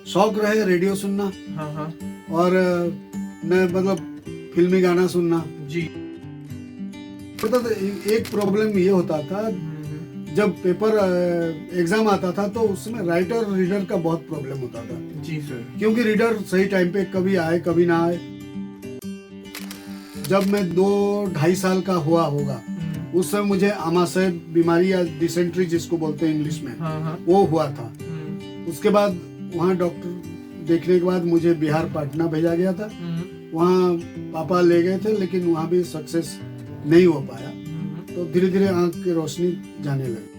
शौक रहे रेडियो सुनना। हाँ हाँ। और मैं मतलब फिल्मी गाना सुनना। जी। मतलब एक प्रॉब्लम ये होता था, जब पेपर एग्जाम आता था तो उसमें राइटर रीडर का बहुत प्रॉब्लम होता था। जी सर। क्योंकि रीडर सही टाइम पे कभी आए कभी ना आए। जब मैं 2-2.5 साल का हुआ होगा, उस समय मुझे आमाशय बीमारी या डिसेंट्री जिसको बोलते हैं इंग्लिश में, हाँ हाँ। वो हुआ था। उसके बाद वहाँ डॉक्टर देखने के बाद मुझे बिहार पटना भेजा गया था। वहाँ पापा ले गए थे, लेकिन वहाँ भी सक्सेस नहीं हो पाया। तो धीरे धीरे आंख की रोशनी जाने लगी।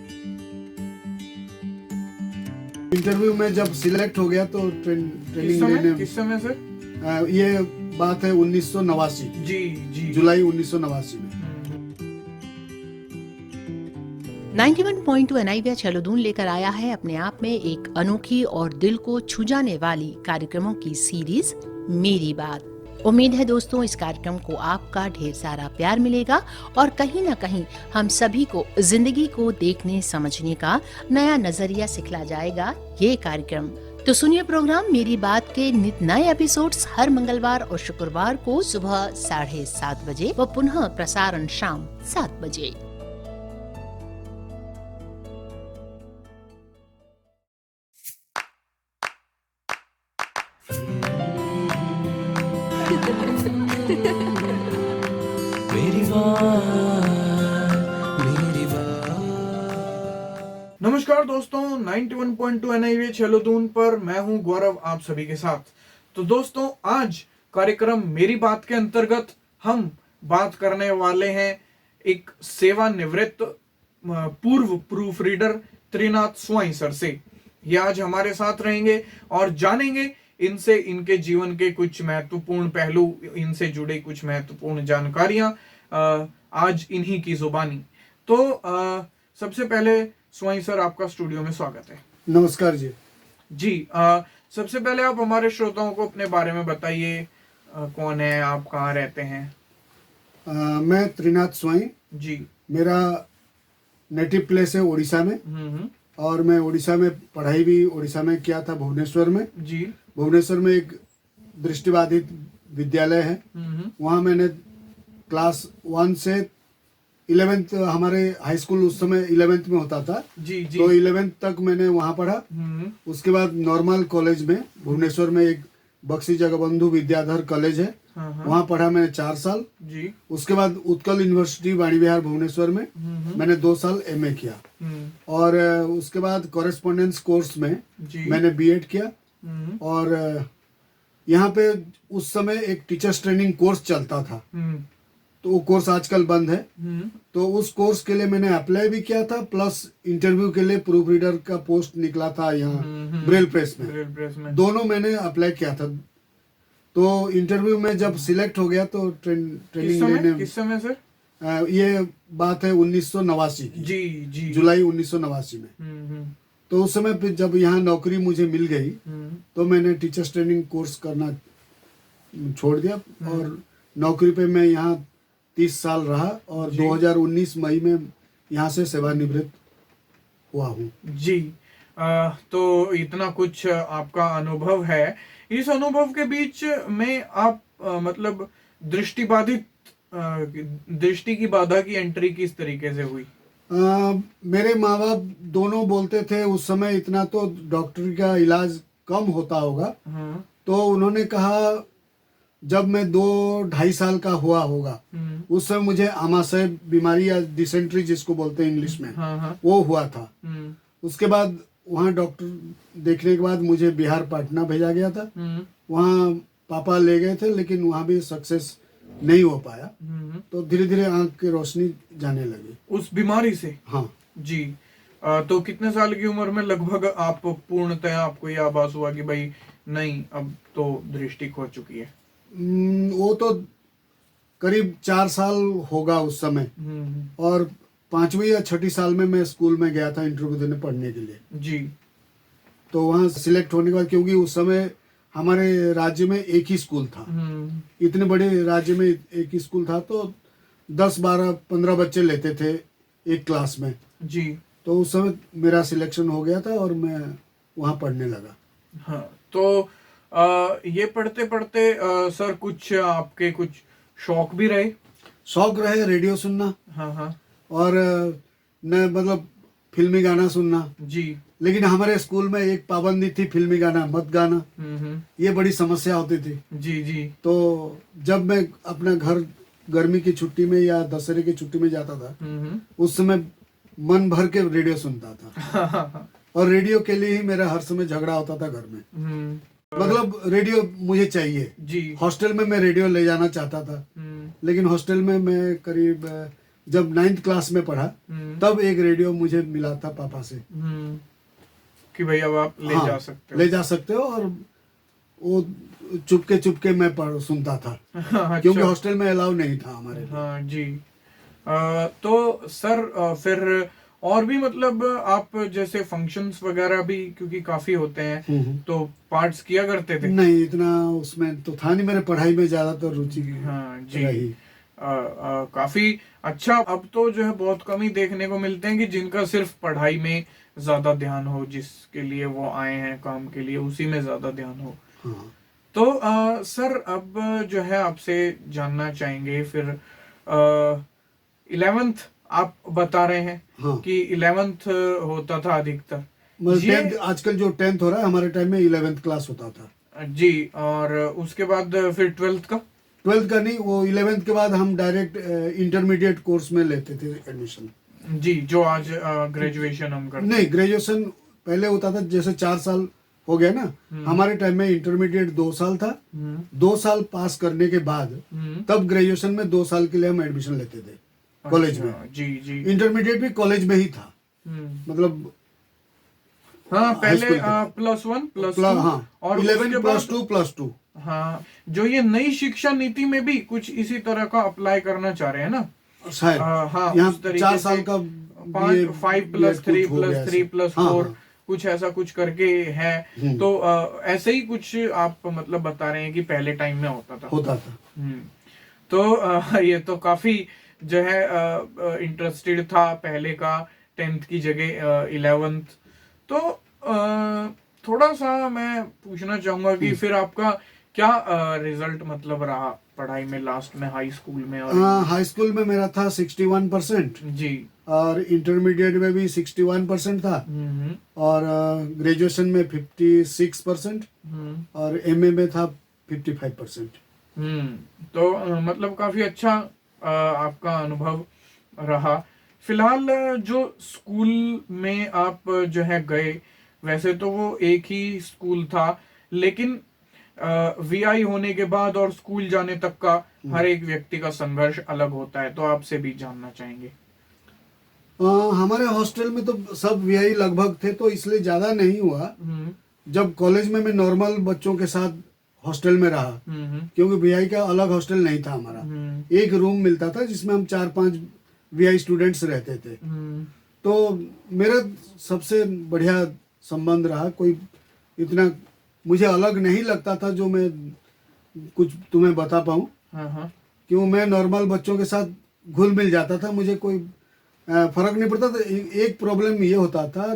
इंटरव्यू में जब सिलेक्ट हो गया तो ट्रेनिंग लेने। किस समय सर? ये बात है 1989। जी जी। जुलाई 1989 में। 91.2 NIVA चैलोदून लेकर आया है अपने आप में एक अनोखी और दिल को छू जाने वाली कार्यक्रमों की सीरीज मेरी बात। उम्मीद है दोस्तों इस कार्यक्रम को आपका ढेर सारा प्यार मिलेगा और कहीं ना कहीं हम सभी को जिंदगी को देखने समझने का नया नजरिया सिखला जाएगा ये कार्यक्रम। तो सुनिए प्रोग्राम मेरी बात के नित नए एपिसोड्स हर मंगलवार और शुक्रवार को सुबह 7:30 बजे व पुनः प्रसारण शाम 7 बजे। मेरी बात। नमस्कार दोस्तों, 91.2 NIVA चैलोदून पर मैं हूं गौरव आप सभी के साथ। तो दोस्तों आज कार्यक्रम मेरी बात के अंतर्गत हम बात करने वाले हैं एक सेवानिवृत्त पूर्व प्रूफ रीडर त्रिनाथ स्वाई सर से। ये आज हमारे साथ रहेंगे और जानेंगे इनसे इनके जीवन के कुछ महत्वपूर्ण पहलू, इनसे जुड़े कुछ महत्वपूर्ण जानकारियां आज इन्हीं की जुबानी। तो सबसे पहले स्वाई सर आपका स्टूडियो में स्वागत है। नमस्कार जी। जी सबसे पहले आप हमारे श्रोताओं को अपने बारे में बताइए, कौन है आप, कहाँ रहते हैं? मैं त्रिनाथ स्वाई। जी। मेरा नेटिव प्लेस है उड़ीसा में। और मैं उड़ीसा में पढ़ाई भी उड़ीसा में किया था, भुवनेश्वर में। जी। भुवनेश्वर में एक दृष्टिबाधित विद्यालय है। वहाँ मैंने क्लास 1 से 11th, हमारे हाई स्कूल उस समय 11th में होता था। जी जी। तो 11th तक मैंने वहाँ पढ़ा। उसके बाद नॉर्मल कॉलेज में भुवनेश्वर में एक बख्शी जगबंधु विद्याधर कॉलेज है, वहाँ पढ़ा मैंने 4 साल। जी। उसके बाद उत्कल यूनिवर्सिटी वाणी विहार भुवनेश्वर में मैंने 2 साल MA किया। और उसके बाद कॉरेस्पॉन्डेंस कोर्स में मैंने B.Ed किया। और यहाँ पे उस समय एक टीचर्स ट्रेनिंग कोर्स चलता था, तो वो कोर्स आजकल बंद है। तो उस कोर्स के लिए मैंने अप्लाई भी किया था, प्लस इंटरव्यू के लिए प्रूफ रीडर का पोस्ट निकला था यहाँ ब्रेल प्रेस में। दोनों मैंने अप्लाई किया था। तो इंटरव्यू में जब सिलेक्ट हो गया तो ट्रेनिंग लेने। किस समय सर? ये बात है 1989 की। जी जी। जुलाई 1989 में। तो उस समय पे जब यहाँ नौकरी मुझे मिल गई तो मैंने टीचर्स ट्रेनिंग कोर्स करना छोड़ दिया और नौकरी पे मैं यहाँ 30 साल रहा और 2019 मई में यहाँ से सेवानिवृत्त हुआ हूँ। जी। तो इतना कुछ आपका अनुभव है। इस अनुभव के बीच में आप मतलब दृष्टिबाधित दृष्टि की बाधा की एंट्री किस तरीके से हुई? मेरे माँ बाप दोनों बोलते थे उस समय इतना तो डॉक्टर का इलाज कम होता होगा। तो उन्होंने कहा, जब मैं 2-2.5 साल का हुआ होगा, उस समय मुझे आमाशय बीमारी या डिसेंट्री जिसको बोलते हैं इंग्लिश में, वो हुआ था। उसके बाद वहाँ डॉक्टर देखने के बाद मुझे बिहार पटना भेजा गया था। वहाँ पापा ले गए थे, लेकिन वहाँ भी सक्सेस नहीं हो पाया। तो धीरे धीरे आंख की रोशनी जाने लगी उस बीमारी से। हाँ जी। तो कितने साल की उम्र में लगभग आप पूर्णतः आपको यह आभास हुआ कि भाई नहीं, अब तो दृष्टि खो चुकी है? वो तो करीब 4 साल होगा उस समय। और 5वीं या 6ठी साल में मैं स्कूल में गया था इंटरव्यू देने पढ़ने के लिए। जी। तो वहाँ सिलेक्ट होने के बाद, क्योंकि उस समय हमारे राज्य में एक ही स्कूल था, इतने बड़े राज्य में एक ही स्कूल था, तो 10, 12, 15 बच्चे लेते थे एक क्लास में। जी। तो उस समय मेरा सिलेक्शन हो गया था और मैं वहाँ पढ़ने लगा। हाँ, तो ये पढ़ते पढ़ते सर कुछ आपके कुछ शौक भी रहे? शौक रहे रेडियो सुनना, हाँ हाँ और न मतलब फिल्मी गाना सुनना। जी। लेकिन हमारे स्कूल में एक पाबंदी थी, फिल्मी गाना मत गाना। ये बड़ी समस्या होती थी। जी जी। तो जब मैं अपना घर गर्मी की छुट्टी में या दशहरे की छुट्टी में जाता था, उस समय मन भर के रेडियो सुनता था। और रेडियो के लिए ही मेरा हर समय झगड़ा होता था घर में। मतलब रेडियो मुझे चाहिए जी। हॉस्टल में मैं रेडियो ले जाना चाहता था, लेकिन हॉस्टल में मैं करीब जब 9th क्लास में पढ़ा तब एक रेडियो मुझे मिला था पापा से कि भाई अब आप ले जा सकते हो। ले जा सकते हो। और वो चुपके मैं सुनता था। अच्छा। क्योंकि हॉस्टल में अलाउ नहीं था हमारे लिए। हाँ जी। तो सर फिर और भी मतलब आप जैसे फंक्शंस वगैरह भी क्योंकि काफी होते हैं तो पार्ट्स किया करते थे? नहीं, इतना उसमें तो था नहीं, मेरे पढ़ाई में ज्यादातर रुचि हाँ जी। रही। काफी अच्छा। अब तो जो है बहुत कम ही देखने को मिलते हैं कि जिनका सिर्फ पढ़ाई में ज्यादा ध्यान हो, जिसके लिए वो आए हैं काम के लिए उसी में ज्यादा ध्यान हो। हाँ। तो सर अब जो है आपसे जानना चाहेंगे फिर 11th आप बता रहे हैं। हाँ। कि 11th होता था अधिकतर। मतलब 10th आजकल जो 10th हो रहा है, हमारे टाइम में 11th क्लास होता था। जी। और उसके बाद फिर 12th का? 12th का नहीं, वो 11th के बाद हम डायरेक्ट इंटरमीडिएट कोर्स में लेते थे एडमिशन। जी, जो आज ग्रेजुएशन हम करते नहीं, ग्रेजुएशन पहले होता था, जैसे 4 साल हो गया ना, हमारे टाइम में इंटरमीडिएट 2 साल था। 2 साल पास करने के बाद तब ग्रेजुएशन में 2 साल के लिए हम एडमिशन लेते थे कॉलेज में। जी जी। इंटरमीडिएट भी कॉलेज में ही था, मतलब हाँ पहले high school +1 +2 हाँ, और 11 उसके +2 हाँ, जो ये नई शिक्षा नीति में भी कुछ इसी तरह का अप्लाई करना चाह रहे हैं ना शायद। हाँ, यहाँ उस तरीके 4 साल से का 5+3+3+4 कुछ ऐसा कुछ करके है। तो ऐसे ही कुछ आप मतलब बता रहे हैं कि पहले टाइम में होता था। तो ये तो काफी जो है इंटरेस्टेड था पहले का 10th की जगह 11th। तो थोड़ा सा मैं पूछना चाहूंगा कि फिर आपका क्या रिजल्ट मतलब रहा पढ़ाई में लास्ट में हाई स्कूल में? और हाई स्कूल में मेरा था 61% जी। और इंटरमीडिएट में भी 61% था। और ग्रेजुएशन में 56% और एमए में था 55%। तो मतलब काफी अच्छा आपका अनुभव रहा। फिलहाल जो स्कूल में आप जो है गए, वैसे तो वो एक ही स्कूल था, लेकिन वीआई होने के बाद और स्कूल जाने तक का हर एक व्यक्ति का संघर्ष अलग होता है, तो आपसे भी जानना चाहेंगे। हमारे हॉस्टल में तो सब वीआई लगभग थे, तो इसलिए ज्यादा नहीं हुआ। जब कॉलेज में मैं नॉर्मल बच्चों के साथ हॉस्टल में रहा, क्योंकि वीआई का अलग हॉस्टल नहीं था हमारा। एक रूम मिलता था जिसमें हम 4-5 वीआई स्टूडेंट्स रहते थे। तो मेरा सबसे बढ़िया संबंध रहा। कोई इतना मुझे अलग नहीं लगता था जो मैं कुछ तुम्हें बता पाऊँ। क्यों, मैं नॉर्मल बच्चों के साथ घुल मिल जाता था, मुझे कोई फर्क नहीं पड़ता था। एक प्रॉब्लम ये होता था,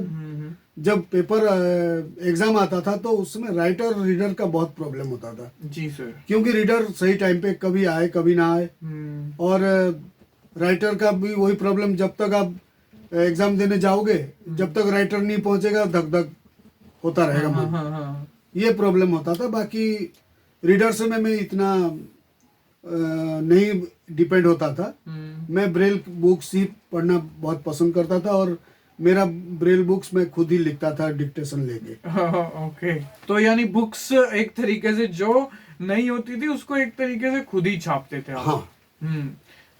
जब पेपर एग्जाम आता था तो उसमें राइटर रीडर का बहुत प्रॉब्लम होता था। जी सर। क्योंकि रीडर सही टाइम पे कभी आए कभी ना आए, और राइटर का भी वही प्रॉब्लम, जब तक आप एग्जाम देने जाओगे जब तक राइटर नहीं पहुंचेगा धक धक होता रहेगा मन। ये प्रॉब्लम होता था। बाकी रीडर से मैं इतना नहीं डिपेंड होता था। मैं ब्रेल बुक्स ही पढ़ना बहुत पसंद करता था, और मेरा ब्रेल बुक्स मैं खुद ही लिखता था डिक्टेशन लेके। ओके। तो यानी बुक्स एक तरीके से जो नहीं होती थी उसको एक तरीके से खुद ही छापते थे आप। हाँ।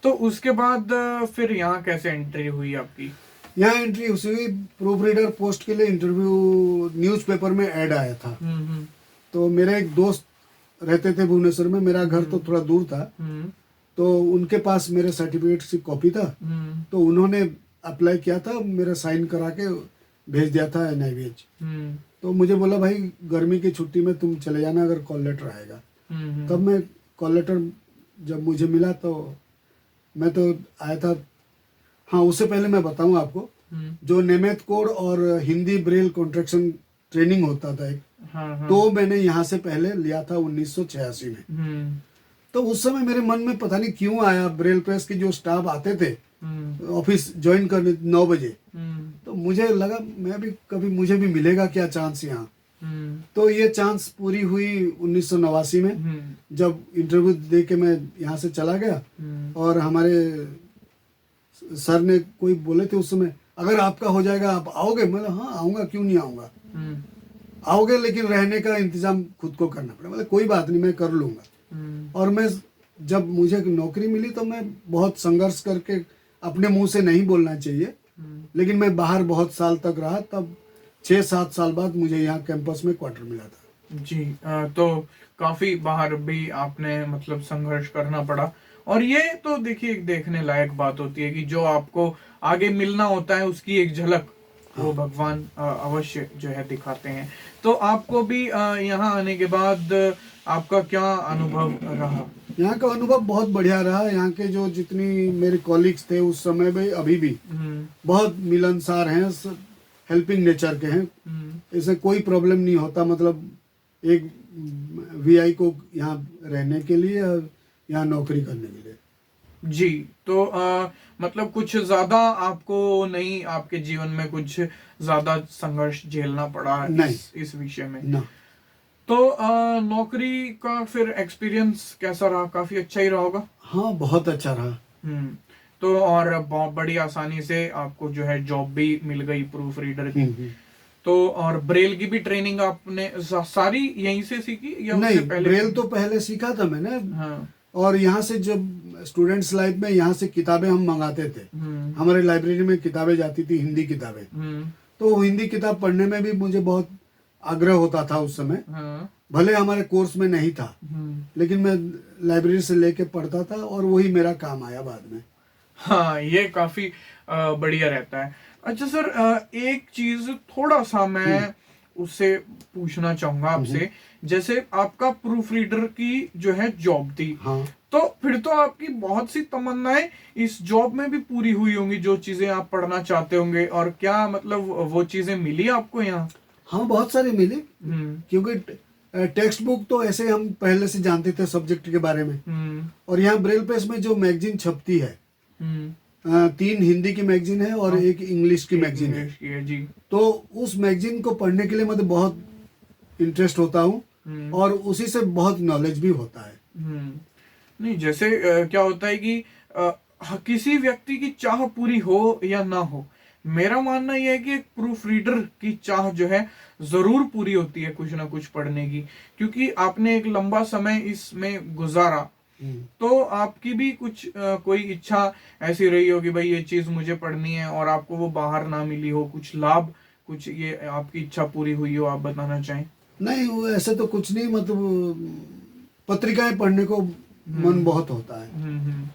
तो उसके बाद फिर यहाँ कैसे एंट्री हुई आपकी? यहाँ एंट्री हुई, प्रूफ रीडर पोस्ट के लिए इंटरव्यू न्यूज़पेपर में ऐड आया था। तो मेरे एक दोस्त रहते थे भुवनेश्वर में, मेरा घर तो थोड़ा दूर था, तो उनके पास मेरे सर्टिफिकेट की कॉपी था। तो उन्होंने अप्लाई किया था, मेरा साइन करा के भेज दिया था NIVH। तो मुझे बोला भाई गर्मी की छुट्टी में तुम चले जाना अगर कॉल लेटर आएगा। तब मैं कॉल लेटर जब मुझे मिला तो मैं तो आया था। हाँ, उससे पहले मैं बताऊं आपको, जो नेमेथ कोड और हिंदी ब्रेल कॉन्ट्रैक्शन ट्रेनिंग होता था एक, हाँ। तो मैंने यहाँ से पहले लिया था 1986 में। तो उस समय मेरे मन में पता नहीं क्यों आया, ब्रेल प्रेस के जो स्टाफ आते थे ऑफिस ज्वाइन करने 9 बजे, तो मुझे लगा मैं भी कभी मुझे भी मिलेगा क्या चांस यहाँ। तो ये चांस पूरी हुई 1989 में, जब इंटरव्यू दे के मैं यहाँ से चला गया। और हमारे सर ने कोई बोले थे उस समय, अगर आपका हो जाएगा आप आओगे? मैं हाँ आऊँगा, क्यों नहीं आऊँगा। आओगे लेकिन रहने का इंतजाम खुद को करना पड़ेगा। मतलब कोई बात नहीं, मैं कर लूँगा। और मैं जब मुझे नौकरी मिली तो मैं बहुत संघर्ष करके, अपने मुंह से नहीं बोलना चाहिए, लेकिन मैं बाहर बहुत साल तक रहा। तब 6-7 साल बाद मुझे यहाँ कैंपस में क्वार्टर मिला था। जी। तो काफी बाहर भी आपने मतलब संघर्ष करना पड़ा। और ये तो देखिए एक देखने लायक बात होती है कि जो आपको आगे मिलना होता है उसकी एक झलक वो भगवान अवश्य जो है दिखाते हैं। तो आपको भी यहाँ आने के बाद आपका क्या अनुभव रहा? यहाँ का अनुभव बहुत बढ़िया रहा। यहाँ के जो जितनी मेरे कॉलीग्स थे उस समय में, अभी भी बहुत मिलनसार हैं, हेल्पिंग नेचर के हैं। इससे कोई प्रॉब्लम नहीं होता, मतलब एक वीआई को यहाँ रहने के लिए, यहाँ नौकरी करने के लिए। जी। तो मतलब कुछ ज्यादा आपको नहीं, आपके जीवन में कुछ ज्यादा संघर्ष झेलना पड़ा इस विषय में ना। तो नौकरी का फिर एक्सपीरियंस कैसा रहा? काफी अच्छा ही रहा होगा। हाँ बहुत अच्छा रहा। तो और बहुत बड़ी आसानी से आपको जो है जॉब भी मिल गई प्रूफ रीडर की। तो और ब्रेल की भी ट्रेनिंग आपने सारी यहीं से सीखी या नहीं? पहले? ब्रेल तो पहले सीखा था मैंने। हाँ। और यहाँ से जब स्टूडेंट्स लाइफ में यहाँ से किताबें हम मंगाते थे, हमारे लाइब्रेरी में किताबें जाती थी, हिंदी किताबें। तो हिंदी किताब पढ़ने में भी मुझे बहुत आग्रह होता था उस समय। हाँ। भले हमारे कोर्स में नहीं था, लेकिन मैं लाइब्रेरी से लेके पढ़ता था और वही मेरा काम आया बाद में। हाँ, ये काफी बढ़िया रहता है। अच्छा सर, एक चीज थोड़ा सा मैं उससे पूछना चाहूंगा आपसे। जैसे आपका प्रूफ रीडर की जो है जॉब थी, हाँ। तो फिर तो आपकी बहुत सी तमन्नाएं इस जॉब में भी पूरी हुई होंगी, जो चीजें आप पढ़ना चाहते होंगे। और क्या मतलब वो चीजें मिली आपको यहाँ? हाँ बहुत सारी मिली, क्योंकि टेक्स्ट बुक तो ऐसे हम पहले से जानते थे सब्जेक्ट के बारे में। और यहाँ ब्रेल प्रेस में जो मैगजीन छपती है, 3 हिंदी की मैगजीन है और एक इंग्लिश की मैगजीन है। जी। तो उस मैगजीन को पढ़ने के लिए मुझे बहुत इंटरेस्ट होता हूँ और उसी से बहुत नॉलेज भी होता है। नहीं, जैसे क्या होता है कि किसी व्यक्ति की चाह पूरी हो या ना हो, मेरा मानना यह है कि एक प्रूफ रीडर की चाह जो है जरूर पूरी होती है कुछ ना कुछ पढ़ने की, क्योंकि आपने एक लंबा समय इसमें गुजारा। तो आपकी भी कुछ कोई इच्छा ऐसी रही हो कि भाई ये चीज मुझे पढ़नी है और आपको वो बाहर ना मिली हो, कुछ लाभ, कुछ ये आपकी इच्छा पूरी हुई हो, आप बताना चाहें? नहीं, वो ऐसे तो कुछ नहीं, मतलब पत्रिकाएं पढ़ने को मन बहुत होता है।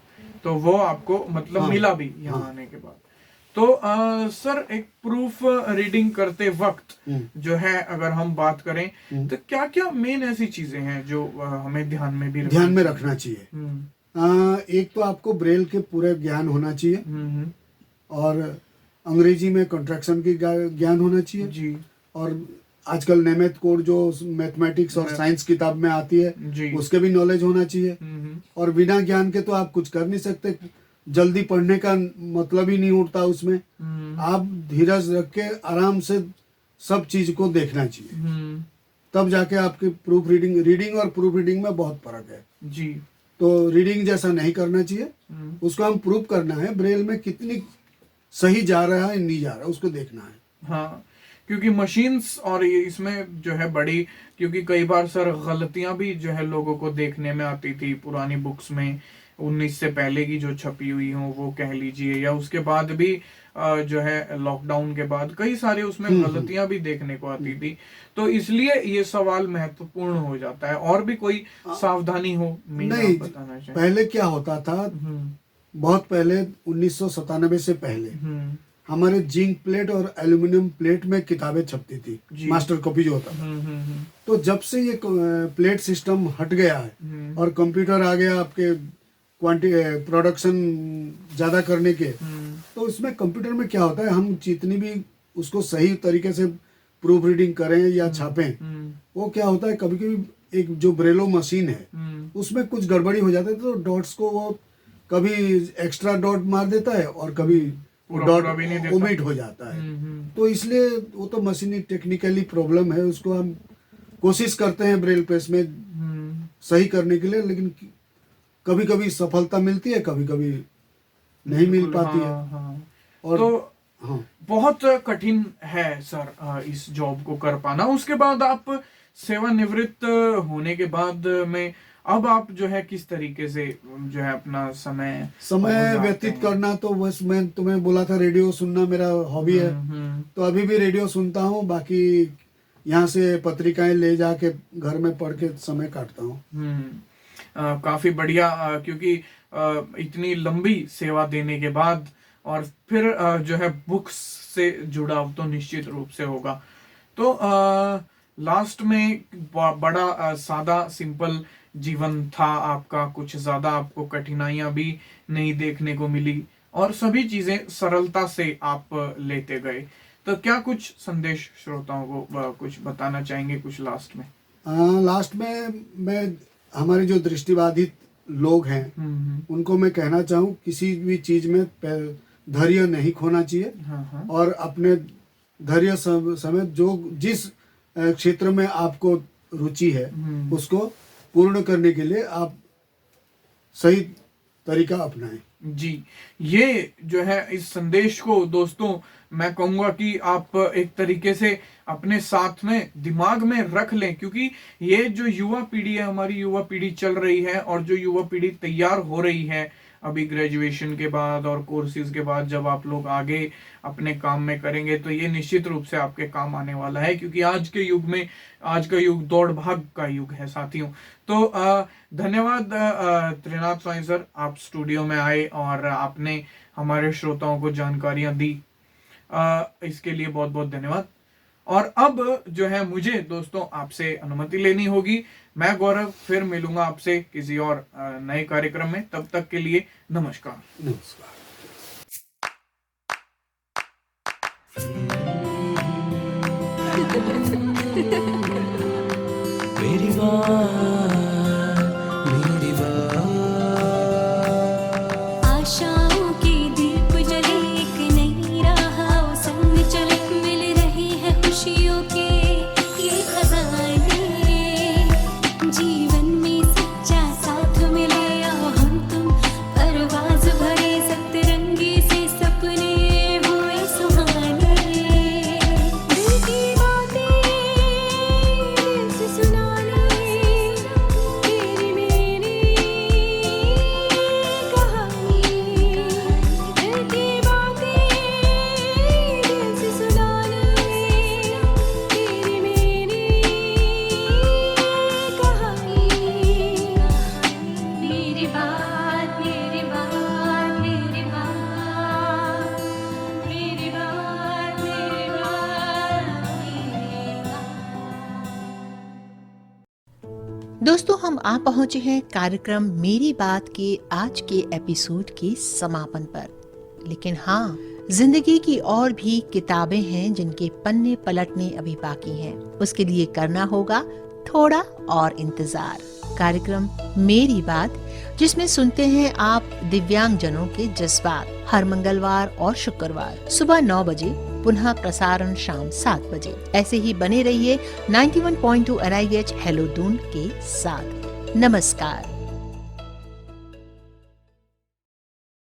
तो वो आपको मतलब हाँ, मिला भी यहाँ आने के बाद। तो सर, एक प्रूफ रीडिंग करते वक्त जो है अगर हम बात करें तो क्या क्या मेन ऐसी चीजें हैं जो हमें ध्यान में रखना चाहिए? एक तो आपको ब्रेल के पूरे ज्ञान होना चाहिए, और अंग्रेजी में कंट्रैक्शन की ज्ञान होना चाहिए जी। और आजकल नेमेथ कोड जो मैथमेटिक्स और साइंस किताब में आती है उसके भी नॉलेज होना चाहिए। और बिना ज्ञान के तो आप कुछ कर नहीं सकते। जल्दी पढ़ने का मतलब ही नहीं उठता उसमें। आप धीरज रख के आराम से सब चीज को देखना चाहिए, तब जाके आपकी प्रूफ रीडिंग और प्रूफ रीडिंग में बहुत फर्क है जी। तो रीडिंग जैसा नहीं करना चाहिए, उसको हम प्रूफ करना है ब्रेल में कितनी सही जा रहा है नहीं जा रहा है, उसको देखना है। हाँ, क्योंकि मशीन्स और इसमें जो है बड़ी, क्योंकि कई बार सर गलतियां भी जो है लोगों को देखने में आती थी पुरानी बुक्स में, 19 से पहले की जो छपी हुई हो वो कह लीजिए, या उसके बाद भी जो है लॉकडाउन के बाद कई सारे उसमें गलतियां भी देखने को आती थी। तो इसलिए ये सवाल महत्वपूर्ण हो जाता है। और भी कोई सावधानी हो? नहीं, बताना चाहिए। पहले क्या होता था, बहुत पहले 1997 से पहले हमारे जिंक प्लेट और एल्यूमिनियम प्लेट में किताबें छपती थी, मास्टर कॉपी जो होता था। तो जब से ये प्लेट सिस्टम हट गया है और कंप्यूटर आ गया आपके प्रोडक्शन ज्यादा करने के, तो उसमें कंप्यूटर में क्या होता है, हम जितनी भी उसको सही तरीके से प्रूफ रीडिंग करें या छापें, वो क्या होता है कभी कभी एक जो ब्रेलो मशीन है उसमें कुछ गड़बड़ी हो जाती है, तो डॉट्स को वो कभी एक्स्ट्रा डॉट मार देता है और कभी डॉट ओमिट हो जाता है। तो इसलिए वो तो मशीनी टेक्निकली प्रॉब्लम है, उसको हम कोशिश करते हैं ब्रेल प्रेस में सही करने के लिए, लेकिन कभी कभी सफलता मिलती है, कभी कभी नहीं मिल पाती है। और तो हाँ, बहुत कठिन है सर इस जॉब को कर पाना। उसके बाद आप सेवानिवृत्त होने के बाद में अब आप जो है किस तरीके से जो है अपना समय व्यतीत करना, तो बस मैं तुम्हें बोला था रेडियो सुनना मेरा हॉबी है, तो अभी भी रेडियो सुनता हूँ, बाकी यहाँ से पत्रिकाएं ले जाके घर में पढ़ के समय काटता हूँ। काफी बढ़िया, क्योंकि इतनी लंबी सेवा देने के बाद और फिर जो है बुक्स से जुड़ाव तो निश्चित रूप से होगा। तो लास्ट में बड़ा सादा सिंपल जीवन था आपका, कुछ ज्यादा आपको कठिनाइयां भी नहीं देखने को मिली और सभी चीजें सरलता से आप लेते गए। तो क्या कुछ संदेश श्रोताओं को कुछ बताना चाहेंगे कुछ लास्ट में? लास्ट में मैं हमारे जो दृष्टिबाधित लोग हैं उनको मैं कहना चाहूँ, किसी भी चीज में धैर्य नहीं खोना चाहिए। और अपने धैर्य समेत जो जिस क्षेत्र में आपको रुचि है उसको पूर्ण करने के लिए आप सही तरीका अपनाएं। जी, ये जो है इस संदेश को दोस्तों मैं कहूंगा कि आप एक तरीके से अपने साथ में दिमाग में रख लें, क्योंकि ये जो युवा पीढ़ी है, हमारी युवा पीढ़ी चल रही है और जो युवा पीढ़ी तैयार हो रही है अभी ग्रेजुएशन के बाद और कोर्सेज के बाद, जब आप लोग आगे अपने काम में करेंगे तो ये निश्चित रूप से आपके काम आने वाला है, क्योंकि आज के युग में, आज का युग दौड़ भाग का युग है साथियों। तो धन्यवाद त्रिनाथ स्वामी सर, आप स्टूडियो में आए और आपने हमारे श्रोताओं को जानकारियां दी, इसके लिए बहुत बहुत धन्यवाद। और अब जो है मुझे दोस्तों आपसे अनुमति लेनी होगी। मैं गौरव फिर मिलूंगा आपसे किसी और नए कार्यक्रम में, तब तक के लिए नमस्कार। नमस्कार। मेरी बात, मेरी बात। आशाओं की दीप जले एक नई राह संग चले, मिल रही है खुशियों के ये खजाने, जीवन में सच्चा साथ मिले आओ हम तुम, परवाज भरे सतरंगी से सपने हुए सुहाने, दिल की बातें दिल से सुनाने, तेरी मेरी कहानी, दिल की बातें दिल से सुनाने, तेरी मेरी कहानी, मेरी बात, मेरी बात, मेरी बात, मेरी बात, मेरी बात, मेरी बात। दोस्तों, हम आ पहुंचे हैं कार्यक्रम मेरी बात के आज के एपिसोड के समापन पर। लेकिन हाँ, जिंदगी की और भी किताबें हैं जिनके पन्ने पलटने अभी बाकी हैं। उसके लिए करना होगा थोड़ा और इंतजार। कार्यक्रम मेरी बात, जिसमें सुनते हैं आप दिव्यांग जनों के जज्बात, हर मंगलवार और शुक्रवार सुबह 9 बजे, पुनः प्रसारण शाम 7 बजे। ऐसे ही बने रहिए 91.2 NIVH हेलो दून के साथ। नमस्कार।